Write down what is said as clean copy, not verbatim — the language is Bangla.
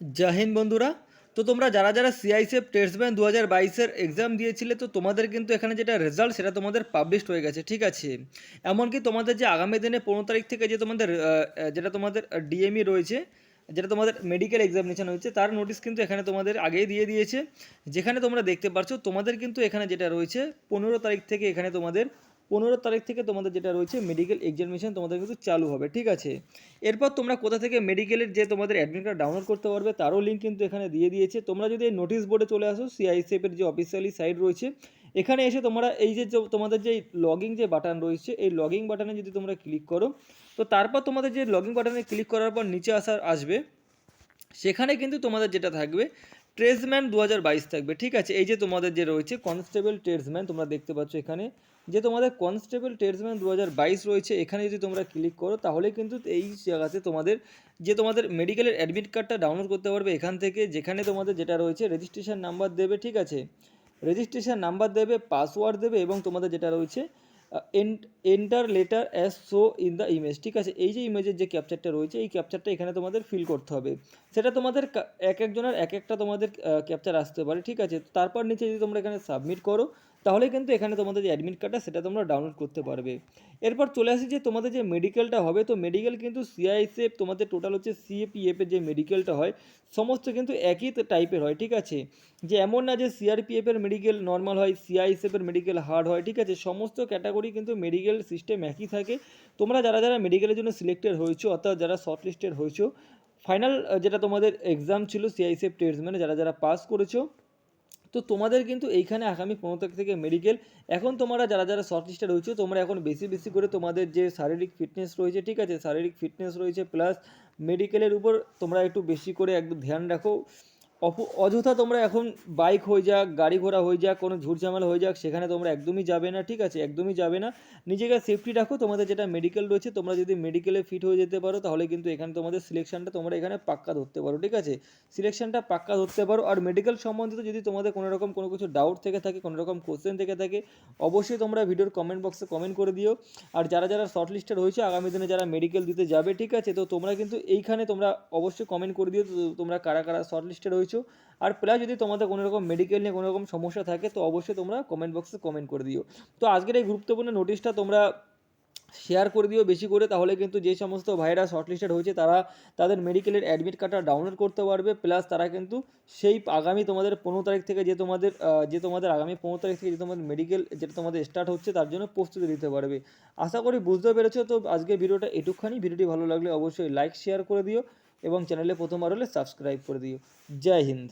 জয় হিন্দ বন্ধুরা। তো তোমরা যারা যারা সিআইসিএফ ট্রেডসম্যান 2022-এর এক্সাম দিয়েছিলে, তো তোমাদের কিন্তু এখানে যেটা রেজাল্ট সেটা তোমাদের পাবলিশড হয়ে গেছে, ঠিক আছে। এমনকি তোমাদের যে আগামী দিনে 15 তারিখ থেকে যে তোমাদের যেটা তোমাদের ডিএমই রয়েছে, যেটা তোমাদের মেডিকেল এক্সামিনেশন হচ্ছে, তার নোটিশ কিন্তু এখানে তোমাদের আগেই দিয়ে দিয়েছে। যেখানে তোমরা দেখতে পাচ্ছ তোমাদের কিন্তু এখানে যেটা রয়েছে 15 তারিখ থেকে, এখানে তোমাদের 15 তারিখ থেকে তোমাদের যেটা রয়েছে মেডিকেল এক্সামিনেশন তোমাদের কিন্তু চালু হবে, ঠিক আছে। এরপর তোমরা কোথা থেকে মেডিকেলের যে তোমাদের অ্যাডমিট কার্ড ডাউনলোড করতে পারবে তারও লিঙ্ক কিন্তু এখানে দিয়ে দিয়েছে। তোমরা যদি এই নোটিশ বোর্ডে চলে আসো, সিআইসিএফের যে অফিসিয়ালি সাইট রয়েছে, এখানে এসে তোমরা এই যে তোমাদের যে লগইন যে বাটন রয়েছে, এই লগইন বাটনে যদি তোমরা ক্লিক করো, তো তারপর তোমাদের যে লগইন বাটনে ক্লিক করার পর নিচে আসবে, সেখানে কিন্তু তোমাদের যেটা থাকবে ট্রেডসম্যান 2022 থাকবে, ঠিক আছে। এই যে তোমাদের যে রয়েছে কনস্টেবল ট্রেডসম্যান, তোমরা দেখতে পাচ্ছ এখানে যে তোমাদের কনস্টেবল ট্রেডসম্যান 2022 রয়েছে, এখানে যদি তোমরা ক্লিক করো তাহলে কিন্তু এই জায়গাতে তোমাদের যে তোমাদের মেডিকেলের অ্যাডমিট কার্ডটা ডাউনলোড করতে পারবে এখান থেকে, যেখানে তোমাদের যেটা রয়েছে রেজিস্ট্রেশন নাম্বার দেবে, ঠিক আছে। রেজিস্ট্রেশন নাম্বার দেবে, পাসওয়ার্ড দেবে, এবং তোমাদের যেটা রয়েছে enter letter as show in the image, ঠিক আছে। এই যে ইমেজের যে ক্যাপচারটা রয়েছে, এই ক্যাপচারটা এখানে তোমাদের ফিল করতে হবে। সেটা তোমাদের এক একজনের এক একটা তোমাদের ক্যাপচার আসতে পারে, ঠিক আছে। তারপর নিচে যদি তোমরা এখানে সাবমিট করো, তাহলে কিন্তু এখানে তোমাদের যে অ্যাডমিট কার্ডটা সেটা তোমরা ডাউনলোড করতে পারবে। এরপর চলে আসি যে তোমাদের যে মেডিকেলটা হবে, তো মেডিকেল কিন্তু সিআইএসএফ তোমাদের টোটাল হচ্ছে সিএপিএফের যে মেডিকেলটা হয় সমস্ত কিন্তু একই টাইপের হয়, ঠিক আছে। যে এমন না যে সিআরপিএফের মেডিকেল নর্মাল হয়, সিআইএসএফের মেডিকেল হার্ড হয়, ঠিক আছে। সমস্ত ক্যাটাগরি কিন্তু মেডিকেল সিস্টেম একই থাকে। তোমরা যারা যারা মেডিকেলের জন্য সিলেক্টেড হয়েছো, অর্থাৎ যারা শর্ট লিস্টেড হয়েছো, ফাইনাল যেটা তোমাদের এক্সাম ছিল সিআইসিএফ ট্রেডসম্যানে যারা যারা পাস করেছো, তো তোমাদের কিন্তু এইখানে আগামী 15 তারিখ থেকে মেডিকেল। এখন তোমরা যারা যারা শর্ট লিস্টে রয়েছে, তোমরা এখন বেশি বেশি করে তোমাদের যে শারীরিক ফিটনেস রয়েছে, ঠিক আছে, শারীরিক ফিটনেস রয়েছে প্লাস মেডিকেলের উপর তোমরা একটু বেশি করে একদম ধ্যান রাখো। অযথা তোমরা এখন বাইক হয়ে যাক, গাড়ি ঘোড়া হয়ে যাক, কোনো ঝুটঝামেলা হয়ে যাক, সেখানে তোমরা একদমই যাবে না, ঠিক আছে, একদমই যাবে না। নিজেকে সেফটি রাখো। তোমাদের যেটা মেডিকেল রয়েছে, তোমরা যদি মেডিকেলে ফিট হয়ে যেতে পারো, তাহলে কিন্তু এখানে তোমাদের সিলেকশনটা তোমরা এখানে পাক্কা ধরতে পারো, ঠিক আছে। সিলেকশনটা পাক্কা ধরতে পারো। আর মেডিকেল সম্বন্ধিত যদি তোমাদের কোনো রকম কোনো কিছু ডাউট থেকে থাকে, কোনো রকম কোশ্চেন থেকে থাকে, অবশ্যই তোমরা ভিডিওর কমেন্ট বক্সে কমেন্ট করে দিও। আর যারা যারা শর্ট লিস্টেড হয়েছে আগামী দিনে যারা মেডিকেল দিতে যাবে, ঠিক আছে, তো তোমরা কিন্তু এইখানে তোমরা অবশ্যই কমেন্ট করে দিও তোমরা কারা কারা শর্ট লিস্টেড হয়েছো। আর প্লাস যদি তোমাদের কোনো রকম মেডিকেল নিয়ে কোনো রকম সমস্যা থাকে, তো অবশ্যই তোমরা কমেন্ট বক্সে কমেন্ট করে দিও। তো আজকের এই গুরুত্বপূর্ণ নোটিশটা তোমরা শেয়ার করে দিও বেশি করে, তাহলে কিন্তু যে সমস্ত ভাইরা শর্টলিস্টেড হয়েছে তারা তাদের মেডিকেলের অ্যাডমিট কার্ডটা ডাউনলোড করতে পারবে, প্লাস তারা কিন্তু সেই আগামী তোমাদের 15 তারিখ থেকে যে তোমাদের আগামী 15 তারিখ থেকে যে তোমাদের মেডিকেল যেটা তোমাদের স্টার্ট হচ্ছে তার জন্য প্রস্তুতি নিতে পারবে। আশা করি বুঝতে পেরেছো। তো আজকের ভিডিওটা এটুকখানি। ভিডিওটি ভালো লাগলে অবশ্যই লাইক শেয়ার করে দিও এবং চ্যানেলে প্রথমবার হলে সাবস্ক্রাইব করে দিও। জয় হিন্দ।